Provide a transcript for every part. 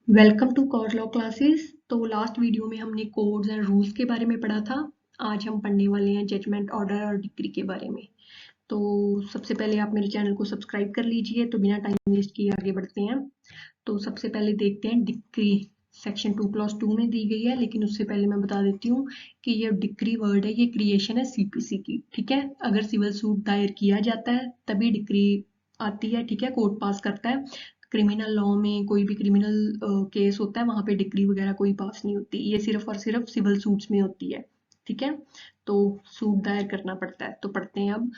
Welcome to core law classes. तो last video में हमने कोड्स एंड रूल्स के बारे में पढ़ा था। आज हम पढ़ने वाले हैं जजमेंट ऑर्डर और डिक्री के बारे में। तो सबसे पहले आप मेरे चैनल को सब्सक्राइब कर लीजिए। तो बिना टाइम वेस्ट किए आगे बढ़ते हैं। तो सबसे पहले देखते हैं डिक्री। सेक्शन 2 क्लॉज 2 में दी गई है, लेकिन उससे पहले मैं बता देती हूँ कि ये डिक्री वर्ड है, ये क्रिएशन है सीपीसी की। ठीक है, अगर सिविल सूट दायर किया जाता है तभी डिक्री आती है। ठीक है, कोर्ट पास करता है। क्रिमिनल लॉ में कोई भी क्रिमिनल केस होता है, वहां पे डिक्री वगैरह कोई पास नहीं होती, ये सिर्फ और सिर्फ सिविल सूट्स में होती है। ठीक है, तो सूट दायर करना पड़ता है। तो पढ़ते हैं अब।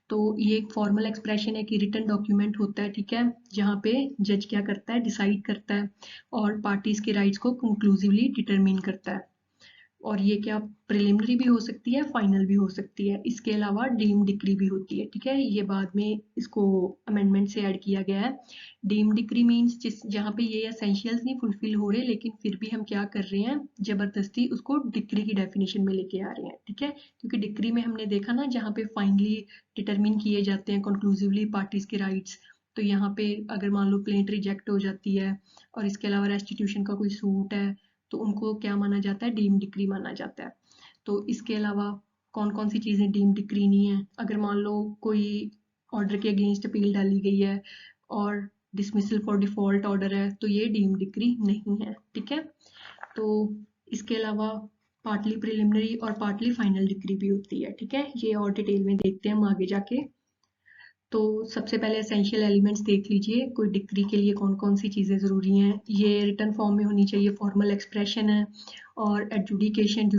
तो ये एक फॉर्मल एक्सप्रेशन है कि रिटन डॉक्यूमेंट होता है। ठीक है, जहाँ पे जज क्या करता है, डिसाइड करता है और पार्टीज के राइट्स को कंक्लूसिवली डिटरमिन करता है। और ये क्या प्रिलिमिनरी भी हो सकती है, फाइनल भी हो सकती है। इसके अलावा डीम डिक्री भी होती है। ठीक है, ये बाद में इसको अमेंडमेंट से ऐड किया गया है। डीम डिक्री मीन्स जिस जहाँ पे ये एसेंशियल्स नहीं फुलफिल हो रहे, लेकिन फिर भी हम क्या कर रहे हैं, जबरदस्ती उसको डिक्री की डेफिनेशन में लेके आ रहे हैं। ठीक है, क्योंकि डिक्री में हमने देखा ना, जहाँ पे फाइनली डिटरमिन किए जाते हैं कंक्लूसिवली पार्टीज के राइट्स। तो यहाँ पे अगर मान लो प्लेंट रिजेक्ट हो जाती है और इसके अलावा रेस्टिट्यूशन का कोई सूट है, तो उनको क्या माना जाता है, डीम डिक्री माना जाता है। तो इसके अलावा कौन कौन सी चीज़ें डीम डिक्री नहीं है, अगर मान लो कोई ऑर्डर के अगेंस्ट अपील डाली गई है और डिसमिसल फॉर डिफॉल्ट ऑर्डर है, तो ये डीम डिक्री नहीं है। ठीक है, तो इसके अलावा पार्टली प्रिलिमिनरी और पार्टली फाइनल डिक्री भी होती है। ठीक है, ये और डिटेल में देखते हैं हम आगे जाके। तो सबसे पहले एसेंशियल एलिमेंट्स देख लीजिए, कोई डिक्री के लिए कौन कौन सी चीज़ें ज़रूरी हैं। ये रिटन फॉर्म में होनी चाहिए, फॉर्मल एक्सप्रेशन है, और एडजुडिकेशन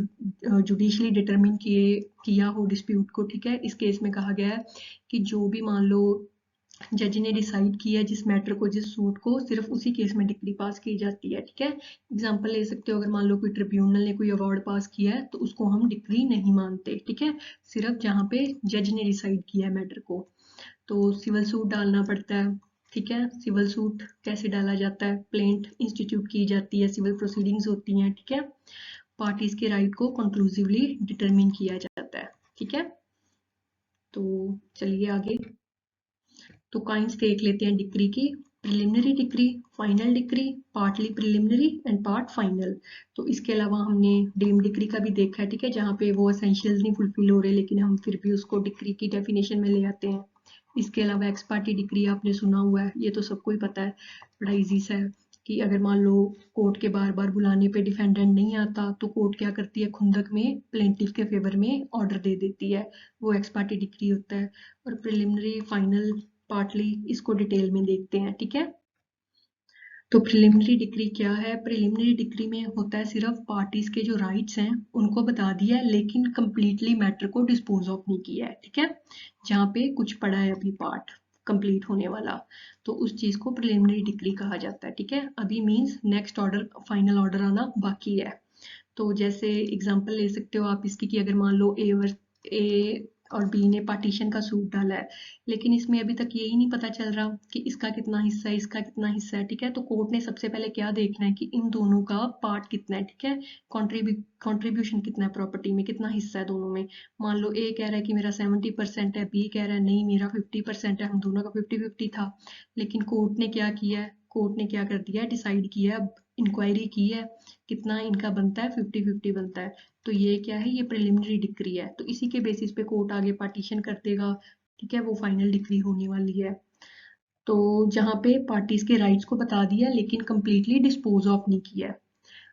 जुडिशली डिटरमिन किया हो डिस्प्यूट को। ठीक है, इस केस में कहा गया है कि जो भी मान लो जज ने डिसाइड किया जिस मैटर को, जिस सूट को, सिर्फ उसी केस में डिक्री पास की जाती है। ठीक है, एग्जाम्पल ले सकते हो, अगर मान लो कोई ट्रिब्यूनल ने कोई अवार्ड पास किया है तो उसको हम डिक्री नहीं मानते। ठीक है, सिर्फ जहाँ पे जज ने डिसाइड किया है मैटर को। तो सिविल सूट डालना पड़ता है। ठीक है, सिविल सूट कैसे डाला जाता है, प्लेंट इंस्टीट्यूट की जाती है, सिविल प्रोसीडिंग्स होती हैं। ठीक है, पार्टीज के राइट को कंक्लूसिवली डिटरमिन किया जाता है। ठीक है, तो चलिए आगे। तो काइंड्स देख लेते हैं डिक्री की। Preliminary decree, final decree, partly preliminary and part final. तो इसके अलावा हमने डीम डिक्री का भी देखा है। ठीक है, जहाँ पे वो एसेंशियल्स नहीं फुलफिल हो रहे, लेकिन हम फिर भी उसको डिक्री की डेफिनेशन में ले आते हैं। इसके अलावा एक्स पार्टी डिक्री आपने सुना हुआ है, ये तो सबको ही पता है, बड़ा इजी सा है कि अगर मान लो कोर्ट के बार बार बुलाने पे डिफेंडेंट नहीं आता, तो कोर्ट क्या करती है, खुंदक में प्लेंटिफ के फेवर में ऑर्डर दे देती है। वो एक्स पार्टी डिक्री होता है। और प्रिलिमिनरी, फाइनल, पार्टली, इसको डिटेल में देखते हैं। ठीक है, तो प्रिलिमिनरी डिक्री क्या है। प्रिलिमिनरी डिक्री में होता है सिर्फ पार्टीज के जो राइट्स हैं उनको बता दिया है, लेकिन कंप्लीटली मैटर को डिस्पोज ऑफ नहीं किया है। ठीक है, जहाँ पे कुछ पड़ा है अभी पार्ट कंप्लीट होने वाला, तो उस चीज को प्रिलिमिनरी डिक्री कहा जाता है। ठीक है, अभी means next order, final order आना बाकी है। तो जैसे एग्जांपल ले सकते हो आप इसकी, कि अगर मान लो ए और बी ने पार्टीशन का सूट डाला है, लेकिन इसमें अभी तक यही नहीं पता चल रहा कि इसका कितना हिस्सा है, इसका कितना हिस्सा है। ठीक है, तो कोर्ट ने सबसे पहले क्या देखना है कि इन दोनों का पार्ट कितना है। ठीक है, कॉन्ट्रीब्यूशन कितना है, प्रॉपर्टी में कितना हिस्सा है दोनों में। मान लो ए कह रहा है कि मेरा 70% है, बी कह रहा है नहीं मेरा 50% है, हम दोनों का 50-50 था। लेकिन कोर्ट ने क्या किया है, कोर्ट ने क्या कर दिया है, डिसाइड किया है, अब इंक्वायरी की है, कितना इनका बनता है, 50-50 बनता है। तो ये क्या है, ये प्रिलिमिनरी डिक्री है। तो इसी के बेसिस पे कोर्ट आगे पार्टीशन कर देगा। ठीक है, वो फाइनल डिक्री होने वाली है। तो जहाँ पे पार्टीज के राइट्स को बता दिया लेकिन कंप्लीटली डिस्पोज ऑफ नहीं किया है।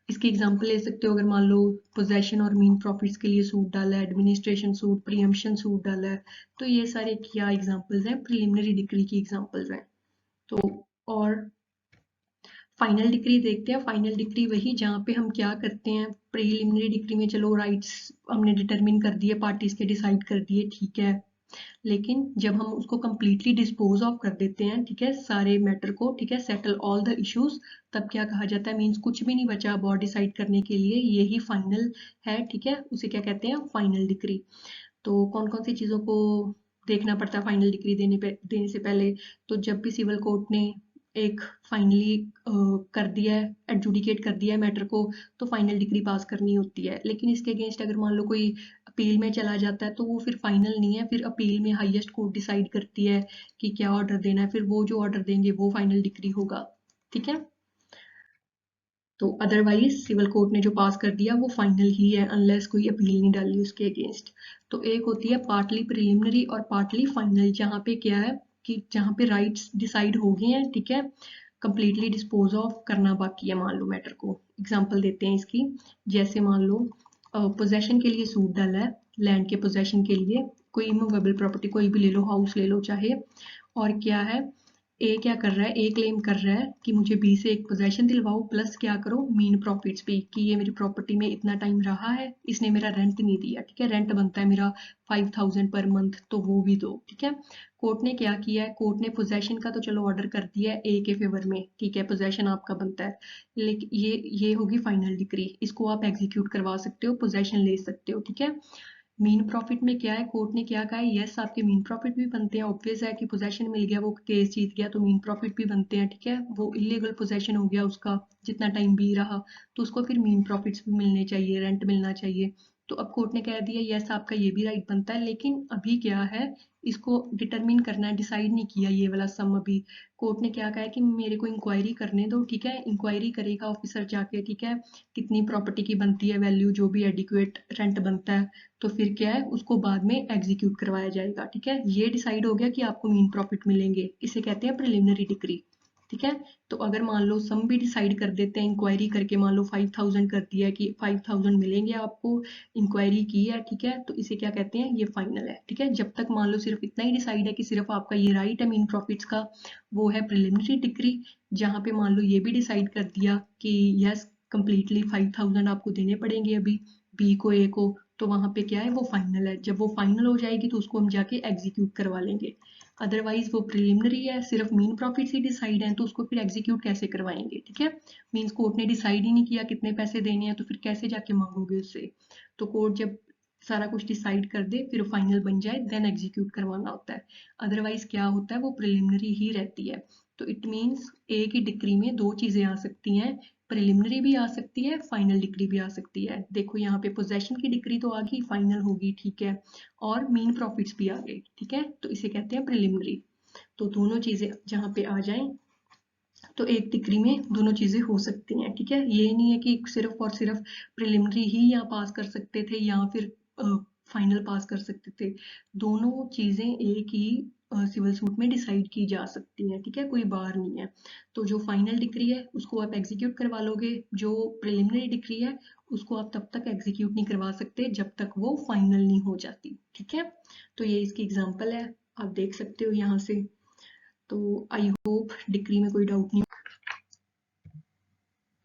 इसकी एग्जांपल ले सकते हो, अगर मान लो पोजेशन और मीन प्रॉफिट्स के लिए सूट डाला है, एडमिनिस्ट्रेशन सूट, प्रीएम्पशन सूट डाला है, तो ये सारे क्या एग्जांपल्स हैं, प्रिलिमिनरी डिक्री की एग्जांपल्स हैं। तो और फाइनल डिक्री देखते हैं। फाइनल डिक्री वही जहाँ पे हम क्या करते हैं, प्रीलिमिनरी डिक्री में चलो राइट्स हमने डिटरमिन कर दिए, पार्टीज के डिसाइड कर दिए, ठीक है। लेकिन जब हम उसको कंप्लीटली डिस्पोज ऑफ कर देते हैं, ठीक है, सारे मैटर को, ठीक है, सेटल ऑल द इश्यूज, तब क्या कहा जाता है, मीन्स कुछ भी नहीं बचा अब और डिसाइड करने के लिए, यही फाइनल है। ठीक है, उसे क्या कहते हैं, फाइनल डिक्री। तो कौन कौन सी चीज़ों को देखना पड़ता है फाइनल डिग्री देने से पहले। तो जब भी सिविल कोर्ट ने एक फाइनली कर दिया है, एडजुडिकेट कर दिया है मैटर को, तो फाइनल डिग्री पास करनी होती है। लेकिन इसके अगेंस्ट अगर मान लो कोई अपील में चला जाता है, तो वो फिर फाइनल नहीं है, फिर अपील में हाईएस्ट कोर्ट डिसाइड करती है कि क्या ऑर्डर देना है, फिर वो जो ऑर्डर देंगे वो फाइनल डिग्री होगा। ठीक है, तो अदरवाइज सिविल कोर्ट ने जो पास कर दिया वो फाइनल ही है, अनलेस कोई अपील नहीं डाली उसके अगेंस्ट। तो एक होती है पार्टली प्रिलिमिनरी और पार्टली फाइनल, जहाँ पे क्या है कि जहाँ पे राइट्स डिसाइड हो गए हैं, ठीक है, कंप्लीटली डिस्पोज ऑफ करना बाकी है। मान लो मैटर को एग्जांपल देते हैं इसकी, जैसे मान लो पोजेशन के लिए सूट डाला है, लैंड के पोजेशन के लिए, कोई इमूवेबल प्रॉपर्टी कोई भी ले लो, हाउस ले लो चाहे, और क्या है ए क्या कर रहा है, ए क्लेम कर रहा है कि मुझे बी से एक पोजेशन दिलवाओ, प्लस क्या करो मीन प्रॉफिट्स भी, कि ये मेरी प्रॉपर्टी में इतना टाइम रहा है, इसने मेरा रेंट नहीं दिया, ठीक है, रेंट बनता है मेरा 5000 पर मंथ, तो वो भी दो, ठीक है। कोर्ट ने क्या किया है, कोर्ट ने पोजेशन का तो चलो ऑर्डर कर दिया है ए के फेवर में, ठीक है, पोजेशन आपका बनता है, लेकिन ये होगी फाइनल डिक्री, इसको आप एग्जीक्यूट करवा सकते हो, पोजेशन ले सकते हो, ठीक है। मीन प्रॉफिट में क्या है, कोर्ट ने क्या कहा है, यस आपके मीन प्रॉफिट भी बनते हैं, ऑब्वियस है कि पोजेशन मिल गया, वो केस जीत गया तो मीन प्रॉफिट भी बनते हैं, ठीक है, वो इलीगल पोजेशन हो गया उसका, जितना टाइम भी रहा तो उसको फिर मीन प्रॉफिट्स भी मिलने चाहिए, रेंट मिलना चाहिए। तो अब कोर्ट ने कह दिया यस आपका ये भी राइट बनता है, लेकिन अभी क्या है, इसको डिटरमिन करना है, डिसाइड नहीं किया ये वाला सम अभी। कोर्ट ने क्या कहा है कि मेरे को इंक्वायरी करने दो, ठीक है, इंक्वायरी करेगा ऑफिसर जाके, ठीक है, कितनी प्रॉपर्टी की बनती है वैल्यू, जो भी एडिक्वेट रेंट बनता है, तो फिर क्या है उसको बाद में एग्जीक्यूट करवाया जाएगा, ठीक है। ये डिसाइड हो गया कि आपको मीन प्रॉफिट मिलेंगे, इसे कहते हैं प्रिलिमिनरी डिक्री, ठीक है। तो अगर मान लो सम भी डिसाइड कर देते हैं इंक्वायरी करके, मान लो 5000 कर दिया है कि 5000 मिलेंगे आपको, इंक्वायरी की है, ठीक है, तो इसे क्या कहते हैं, ये फाइनल है, ठीक है। जब तक मान लो सिर्फ इतना ही डिसाइड है कि सिर्फ आपका ये राइट है मीन प्रॉफिट्स का, वो है प्रिलिमिनरी डिक्री। जहाँ पे मान लो ये भी डिसाइड कर दिया कि यस कंप्लीटली 5000 आपको देने पड़ेंगे अभी बी को ए को, तो वहां पे क्या है वो फाइनल है, जब वो फाइनल हो जाएगी तो उसको हम जाके एग्जीक्यूट करवा लेंगे। अदरवाइज वो प्रिलिमिनरी है, सिर्फ मीन प्रॉफिट ही डिसाइड है, तो उसको फिर एग्जीक्यूट कैसे करवाएंगे, ठीक है। मीन्स कोर्ट ने डिसाइड ही नहीं किया कितने पैसे देने हैं, तो फिर कैसे जाके मांगोगे उससे। तो कोर्ट जब सारा कुछ डिसाइड कर दे फिर फाइनल बन जाए देन एग्जीक्यूट करवाना होता है। अदरवाइज क्या होता है, वो प्रिलिमिनरी ही रहती है। तो इट मीन्स ए की डिक्री में दो चीजें आ सकती हैं, प्रिलिमिनरी भी आ सकती है, फाइनल डिक्री भी आ सकती है। देखो यहाँ पे पोजेशन की डिक्री तो आ गई, फाइनल होगी, ठीक है, और मीन प्रॉफिट्स भी आ गए, ठीक है, तो इसे कहते हैं प्रिलिमिनरी। तो दोनों चीजें जहाँ पे आ जाएं तो एक डिग्री में दोनों चीजें हो सकती हैं, ठीक है। ये नहीं है कि सिर्फ और सिर्फ प्रिलिमिनरी ही यहाँ पास कर सकते थे या फिर फाइनल पास कर सकते थे, दोनों चीजें एक ही सिविल सूट में डिसाइड की जा सकती हैं, ठीक है, कोई बार नहीं है। तो जो फाइनल डिक्री है उसको आप एग्जीक्यूट करवा लोगे, जो प्रिलिमिनरी डिक्री है उसको आप तब तक एग्जीक्यूट नहीं करवा सकते जब तक वो फाइनल नहीं हो जाती, ठीक है। तो ये इसकी एग्जाम्पल है, आप देख सकते हो यहाँ से। तो आई होप डिक्री में कोई डाउट नहीं।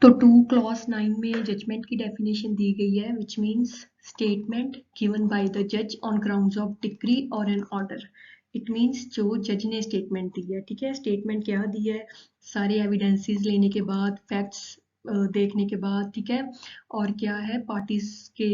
तो 2 क्लॉज 9 में जजमेंट की डेफिनेशन दी गई है, which means statement given by the जज ऑन ग्राउंड्स ऑफ डिक्री और एन ऑर्डर। इट मीन्स जो जज ने स्टेटमेंट दी है, ठीक है, स्टेटमेंट क्या दी है, सारे एविडेंसेस लेने के बाद, फैक्ट्स देखने के बाद, ठीक है, और क्या है पार्टीज के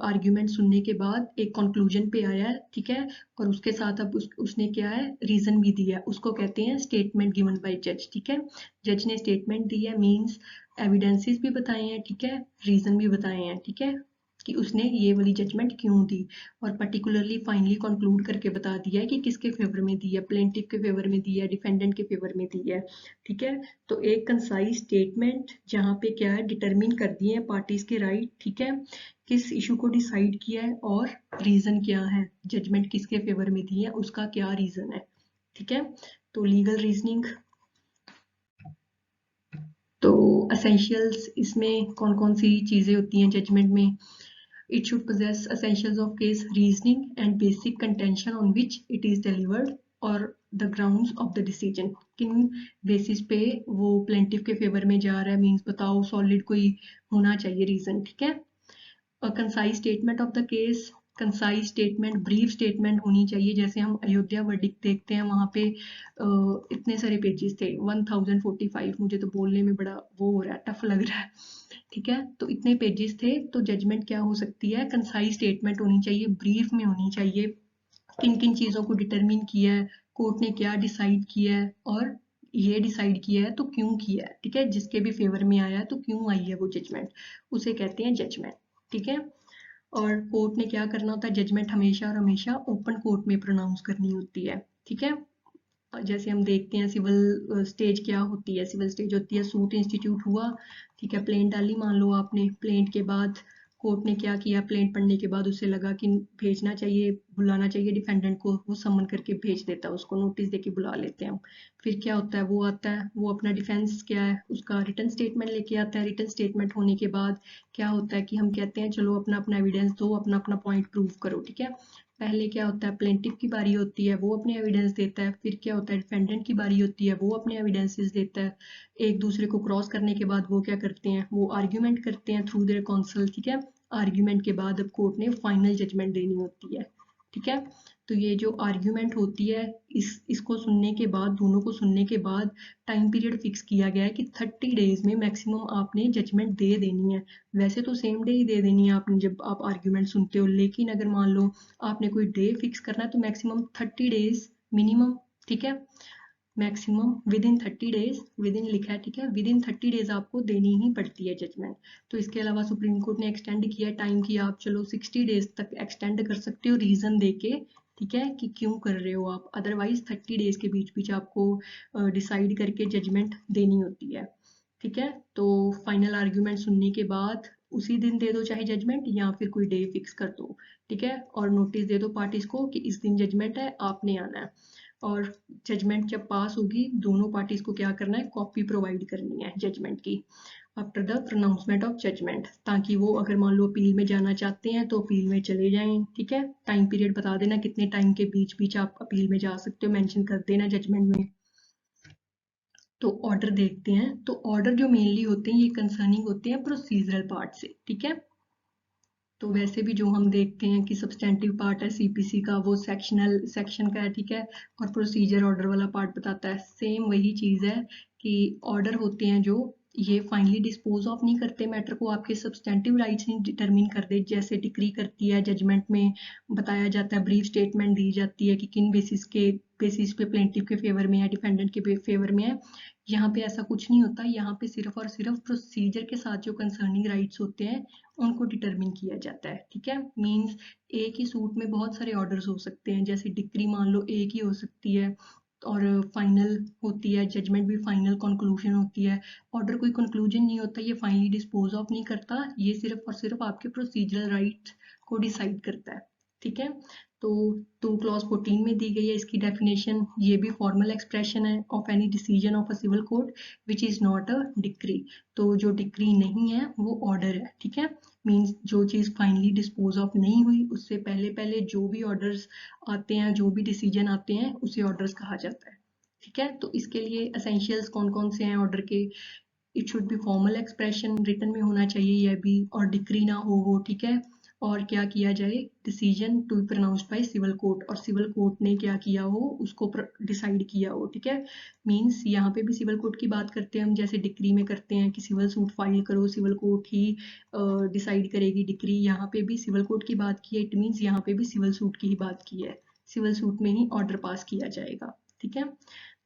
आर्ग्यूमेंट सुनने के बाद एक कंक्लूजन पे आया है, ठीक है, और उसके साथ अब उसने क्या है रीजन भी दिया है, उसको कहते हैं स्टेटमेंट गिवन बाय जज, ठीक है। जज ने स्टेटमेंट दी है मीन्स एविडेंसेस भी बताए हैं, ठीक है, रीजन भी बताए हैं, ठीक है, कि उसने ये वाली जजमेंट क्यों दी, और पर्टिकुलरली फाइनली कंक्लूड करके बता दिया है कि किसके फेवर में दी है, प्लेंटिफ के फेवर में दी है, डिफेंडेंट के फेवर में दी है, ठीक है। तो एक कंसाइज स्टेटमेंट जहाँ पे क्या है डिटरमिन कर दिए हैं पार्टीज के राइट, ठीक है, किस इशू को डिसाइड किया है और रीजन क्या है, जजमेंट किसके फेवर में दी है उसका क्या रीजन है, ठीक है। तो लीगल रीजनिंग, तो असेंशियल्स इसमें कौन कौन सी चीजें होती हैं जजमेंट में, it should possess essentials of case reasoning and basic contention on which it is delivered और the grounds of the decision, किन बेसिस पे वो प्लेंटिफ के फेवर में जा रहा है, मीन्स बताओ सॉलिड कोई होना चाहिए रीजन, ठीक है। Concise statement of the case, concise statement, brief statement होनी चाहिए, जैसे हम अयोध्या वर्डिक्ट देखते हैं वहां पे इतने सारे पेजेस थे 1045, मुझे तो बोलने में बड़ा वो हो रहा है, टफ लग रहा है, ठीक है, तो इतने पेजेस थे, तो जजमेंट क्या हो सकती है, कंसाइज स्टेटमेंट होनी चाहिए, ब्रीफ में होनी चाहिए, किन किन चीजों को डिटरमिन किया है, कोर्ट ने क्या डिसाइड किया है, और ये डिसाइड किया है तो क्यों किया है, ठीक है, जिसके भी फेवर में आया है तो क्यों आई है वो जजमेंट, उसे कहते हैं जजमेंट, ठीक है। और कोर्ट ने क्या करना होता है, जजमेंट हमेशा और हमेशा ओपन कोर्ट में प्रोनाउंस करनी होती है, ठीक है। जैसे हम देखते हैं सिविल स्टेज क्या होती है। सिविल स्टेज होती है सूट इंस्टीट्यूट हुआ, ठीक है, प्लेंट डाली मान लो आपने, प्लेंट के बाद कोर्ट ने क्या किया, प्लेंट पढ़ने के बाद उसे लगा कि भेजना चाहिए, बुलाना चाहिए डिफेंडेंट को, वो समन करके भेज देता है उसको, नोटिस देके बुला लेते हैं हम। फिर क्या होता है, वो आता है, वो अपना डिफेंस क्या है उसका रिटन स्टेटमेंट लेके आता है। रिटन स्टेटमेंट होने के बाद क्या होता है कि हम कहते हैं चलो अपना अपना एविडेंस दो, अपना अपना पॉइंट प्रूव करो, ठीक है। पहले क्या होता है, प्लेंटिफ की बारी होती है, वो अपने एविडेंस देता है। फिर क्या होता है, डिफेंडेंट की बारी होती है, वो अपने एविडेंसेस देता है। एक दूसरे को क्रॉस करने के बाद वो क्या करते हैं, वो आर्ग्यूमेंट करते हैं थ्रू देयर काउंसिल, ठीक है। आर्ग्यूमेंट के बाद अब कोर्ट ने फाइनल जजमेंट देनी होती है, ठीक है। तो ये जो आर्ग्यूमेंट होती है, इसको सुनने के बाद, दोनों को सुनने के बाद टाइम पीरियड फिक्स किया गया है कि 30 डेज में मैक्सिमम आपने जजमेंट दे देनी है। वैसे तो सेम डे ही दे देनी है आपने जब आप आर्ग्यूमेंट सुनते हो, लेकिन अगर मान लो आपने कोई डे फिक्स करना है तो मैक्सिमम 30 डेज मिनिमम, ठीक है। Maximum with in 30 days, with in लिखा है, ठीक है, विद इन 30 डेज आपको देनी ही पड़ती है जजमेंट। तो इसके अलावा सुप्रीम कोर्ट ने एक्सटेंड किया टाइम की, आप चलो 60 डेज तक एक्सटेंड कर सकते हो रीजन देके, ठीक है, कि क्यों कर रहे हो आप। अदरवाइज 30 डेज के बीच बीच आपको डिसाइड करके जजमेंट देनी होती है, ठीक है। तो फाइनल आर्ग्यूमेंट सुनने के बाद उसी दिन दे दो चाहे जजमेंट, या फिर कोई डे फिक्स कर दो, ठीक है, और नोटिस दे दो पार्टीज को कि इस दिन जजमेंट है, आपने आना है। और जजमेंट जब पास होगी, दोनों पार्टीज को क्या करना है, कॉपी प्रोवाइड करनी है जजमेंट की after the pronouncement of judgment, ताकि वो अगर मान लो अपील में जाना चाहते हैं तो अपील में चले जाएं, ठीक है। टाइम पीरियड बता देना कितने टाइम के बीच बीच आप अपील में जा सकते हो, मेंशन कर देना जजमेंट में। तो ऑर्डर देखते हैं, तो ऑर्डर जो मेनली होते हैं ये कंसर्निंग होते हैं प्रोसीजरल पार्ट से, ठीक है। तो वैसे भी जो हम देखते हैं कि सब्सटेंटिव पार्ट है सीपीसी का, वो सेक्शनल सेक्शन का है, ठीक है, और प्रोसीजर ऑर्डर वाला पार्ट बताता है। सेम वही चीज़ है कि ऑर्डर होते हैं जो ये फाइनली डिस्पोज ऑफ नहीं करते मैटर को, आपके सब्सटेंटिव राइट्स नहीं डिटरमिन कर दे। जैसे डिक्री करती है, जजमेंट में बताया जाता है, ब्रीफ स्टेटमेंट दी जाती है कि किन बेसिस पे प्लेंटिफ के फेवर में है, डिफेंडेंट के फेवर में है। यहाँ पे ऐसा कुछ नहीं होता, यहाँ पे सिर्फ और सिर्फ प्रोसीजर के साथ जो कंसर्निंग राइट्स होते हैं उनको डिटरमिन किया जाता है, ठीक है। मींस एक ही सूट में बहुत सारे ऑर्डर्स हो सकते हैं, जैसे डिक्री मान लो एक ही हो सकती है, और फाइनल होती है, जजमेंट भी फाइनल कंक्लूजन होती है। ऑर्डर कोई कंक्लूजन नहीं होता, ये फाइनली डिस्पोज ऑफ नहीं करता, ये सिर्फ और सिर्फ आपके प्रोसीजरल राइट्स को डिसाइड करता है, ठीक है। तो क्लॉज 14 में दी गई है इसकी डेफिनेशन, ये भी फॉर्मल एक्सप्रेशन है of any decision of a civil court which is not a decree. तो जो डिक्री नहीं है वो ऑर्डर है, ठीक है। मीन्स जो चीज़ फाइनली डिस्पोज ऑफ नहीं हुई उससे पहले पहले जो भी ऑर्डर्स आते हैं, जो भी डिसीजन आते हैं, उसे ऑर्डर्स कहा जाता है, ठीक है। तो इसके लिए एसेंशियल्स कौन कौन से हैं ऑर्डर के, it should be formal expression, written में होना चाहिए यह भी, और डिक्री ना हो वो, ठीक है। और क्या किया जाए, decision to be pronounced by civil court, और सिविल कोर्ट ने क्या किया हो उसको डिसाइड किया हो, ठीक है। मींस यहाँ पे भी सिविल कोर्ट की बात करते हैं हम, जैसे डिक्री में करते हैं कि सिविल सूट फाइल करो, सिविल कोर्ट ही डिसाइड करेगी डिक्री। यहाँ पे भी सिविल कोर्ट की बात की है, इट मीन्स यहाँ पे भी सिविल सूट की ही बात की है, सिविल सूट में ही ऑर्डर पास किया जाएगा, ठीक है।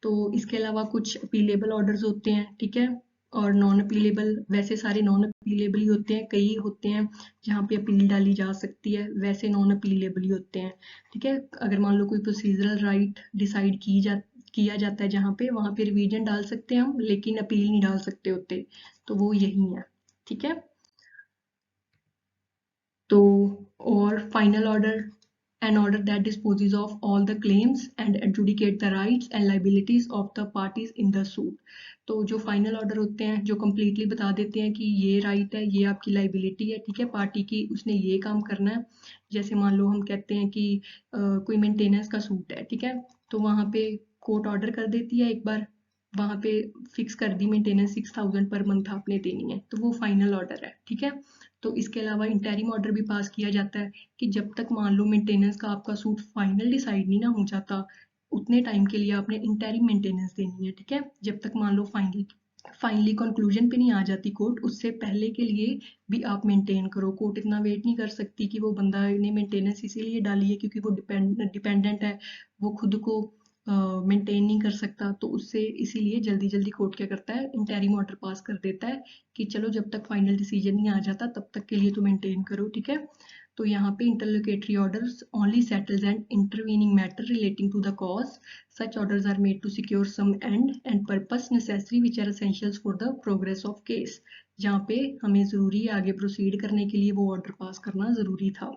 तो इसके अलावा कुछ अपीलेबल ऑर्डर्स होते हैं, ठीक है, और नॉन अपीलेबल, वैसे सारे नॉन अपीलेबल ही होते हैं, कई होते हैं जहाँ पे अपील डाली जा सकती है, वैसे नॉन अपीलेबल ही होते हैं, ठीक है। अगर मान लो कोई प्रोसीजरल राइट डिसाइड किया जाता है जहाँ पे, वहाँ पे रिवीजन डाल सकते हैं हम, लेकिन अपील नहीं डाल सकते होते, तो वो यही है, ठीक है। तो और final order, an order that disposes of all the claims and adjudicate the rights and liabilities of the parties in the suit। तो जो फाइनल ऑर्डर होते हैं जो कम्प्लीटली बता देते हैं कि ये राइट है, ये आपकी लाइबिलिटी है, ठीक है, पार्टी की, उसने ये काम करना है। जैसे मान लो हम कहते हैं कि कोई मेंटेनेंस का सूट है, ठीक है, तो वहाँ पे कोर्ट ऑर्डर कर देती है एक बार, वहाँ पे फिक्स कर दी मेंटेनेंस 6000 पर मंथ आपने देनी है, तो वो फाइनल ऑर्डर है, ठीक है। तो इसके अलावा इंटरिम ऑर्डर भी पास किया जाता है कि जब तक मान लो मेंटेनेंस का आपका सूट फाइनल डिसाइड नहीं ना हो जाता, उतने टाइम के लिए आपने इंटरिम मेंटेनेंस देनी है, ठीक है। जब तक मान लो फाइनली कंक्लूजन पे नहीं आ जाती कोर्ट, उससे पहले के लिए भी आप मेंटेन करो। कोर्ट इतना वेट नहीं कर सकती कि वो बंदा ने मेंटेनेंस इसीलिए डाली है क्योंकि वो डिपेंडेंट है, वो खुद को मेंटेन नहीं कर सकता, तो उससे इसीलिए जल्दी जल्दी कोर्ट क्या करता है, इंटरिम ऑर्डर पास कर देता है कि चलो जब तक फाइनल डिसीजन नहीं आ जाता तब तक के लिए तो मेंटेन करो, ठीक है। तो यहाँ पे interlocutory orders only settles an intervening matter relating to the cause. Such orders are made to secure some end and purpose necessary which are essentials for the progress of case. जहाँ पे हमें ज़रूरी है आगे प्रोसीड करने के लिए वो ऑर्डर पास करना ज़रूरी था.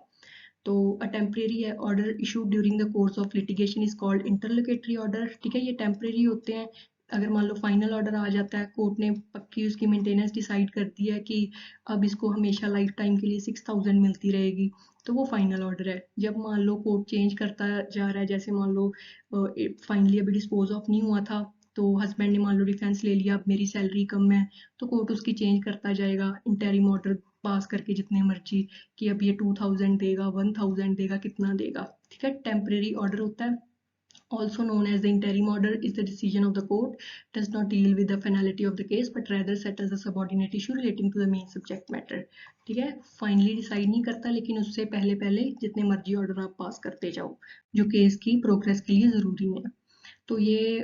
तो a temporary order issued during the course of litigation is called interlocutory order. ठीक है, ये टेम्परेरी होते हैं. अगर मान लो फाइनल ऑर्डर आ जाता है, कोर्ट ने पक्की उसकी मेंटेनेंस डिसाइड कर दिया है कि अब इसको हमेशा लाइफ टाइम के लिए 6000 मिलती रहेगी, तो वो फाइनल ऑर्डर है. जब मान लो कोर्ट चेंज करता जा रहा है, जैसे मान लो फाइनली अभी डिस्पोज ऑफ नहीं हुआ था, तो हस्बैंड ने मान लो डिफेंस ले लिया, अब मेरी सैलरी कम है, तो कोर्ट उसकी चेंज करता जाएगा इंटरिम ऑर्डर पास करके जितने मर्जी, कि अब ये 2000 देगा, 1000 देगा, कितना देगा. ठीक है, टेम्परेरी ऑर्डर होता है. Also known as the interim order is the decision of the court, does not deal with the finality of the case but rather settles the subordinate issue relating to the main subject matter. ठीक है, finally decide नहीं करता, लेकिन उससे पहले पहले जितने मर्जी ऑर्डर आप पास करते जाओ जो केस की प्रोग्रेस के लिए ज़रूरी है. तो ये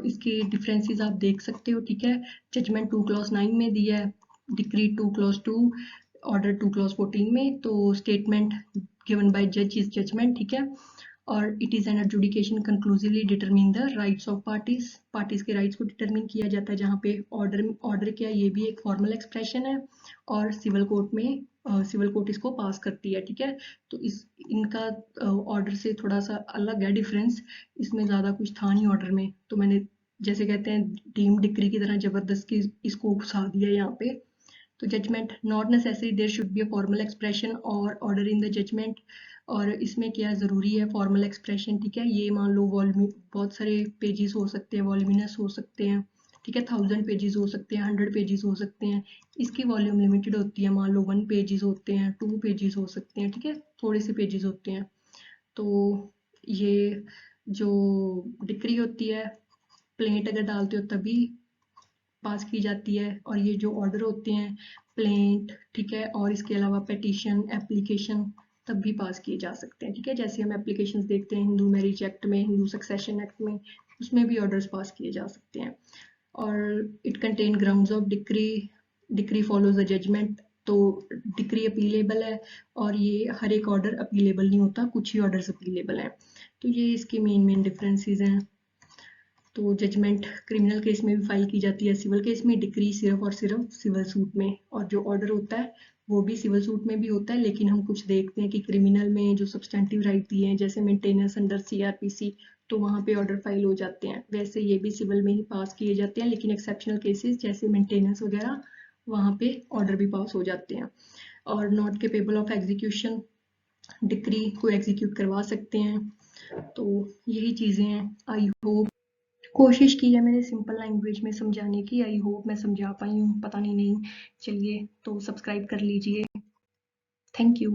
इसके डिफरेंसेस आप देख सकते हो. ठीक है, जजमेंट 2 क्लॉज 9 में दिया है, डिक्री 2 क्लॉज 2, ऑर्डर 2 क्लॉज 14 में. तो स्टेटमेंट गिवन बाय जज इज जजमेंट. ठीक है, और it is an adjudication conclusively determine the rights of parties के राइट्स को डिटरमिन किया जाता है. जहाँ पे ऑर्डर क्या, ये भी एक फॉर्मल एक्सप्रेशन है और सिविल कोर्ट में सिविल कोर्ट इसको पास करती है. ठीक है, तो इनका ऑर्डर से थोड़ा सा अलग है डिफरेंस. इसमें ज़्यादा कुछ था नहीं ऑर्डर में, तो मैंने जैसे कहते हैं डीम डिक्री की तरह जबरदस्ती इसको घुसा दिया यहाँ पे. तो judgment not necessary there should be a formal expression और ऑर्डर इन द जजमेंट. और इसमें क्या ज़रूरी है, फॉर्मल एक्सप्रेशन. ठीक है, ये मान लो बहुत सारे पेजेस हो सकते हैं, वॉल्यूमिनस हो सकते हैं. ठीक है, 1000 पेजेस हो सकते हैं, 100 पेजेस हो सकते हैं. इसकी वॉल्यूम लिमिटेड होती है, मान लो 1 पेजेस होते हैं, 2 पेजेस हो सकते हैं. ठीक है, थोड़े से पेजेस होते हैं. तो ये जो डिक्री होती है, प्लेंट अगर डालते हो तभी पास की जाती है. और ये जो ऑर्डर होते हैं, प्लेंट, ठीक है, और इसके अलावा पेटिशन, एप्लीकेशन, तब भी पास किए जा सकते हैं. ठीक है, जैसे हम एप्लीकेशंस देखते हैं हिंदू मैरिज एक्ट में, हिंदू सक्सेशन एक्ट में, उसमें भी ऑर्डर्स पास किए जा सकते हैं. और it contain grounds of decree follows the judgment. तो डिक्री अपीलेबल है और ये हर एक ऑर्डर अपीलेबल नहीं होता, कुछ ही ऑर्डर्स अपीलेबल हैं. तो ये इसके मेन डिफरेंसेस हैं. तो जजमेंट क्रिमिनल केस में भी फाइल की जाती है, सिविल केस में डिक्री सिर्फ और सिर्फ सिविल सूट में. और जो ऑर्डर होता है वो भी सिविल सूट में भी होता है, लेकिन हम कुछ देखते हैं कि क्रिमिनल में जो सब्सटेंटिव राइट दिए हैं, जैसे मेंटेनेंस अंडर सीआरपीसी, तो वहाँ पे ऑर्डर फाइल हो जाते हैं. वैसे ये भी सिविल में ही पास किए जाते हैं, लेकिन एक्सेप्शनल केसेस जैसे मेंटेनेंस वगैरह, वहाँ पे ऑर्डर भी पास हो जाते हैं. और not capable of execution, decree को एग्जीक्यूट करवा सकते हैं. तो यही चीज़ें हैं. आई होप कोशिश की है मैंने सिंपल लैंग्वेज में समझाने की. आई होप मैं समझा पाई हूँ, पता नहीं. चलिए, तो सब्सक्राइब कर लीजिए. Thank you.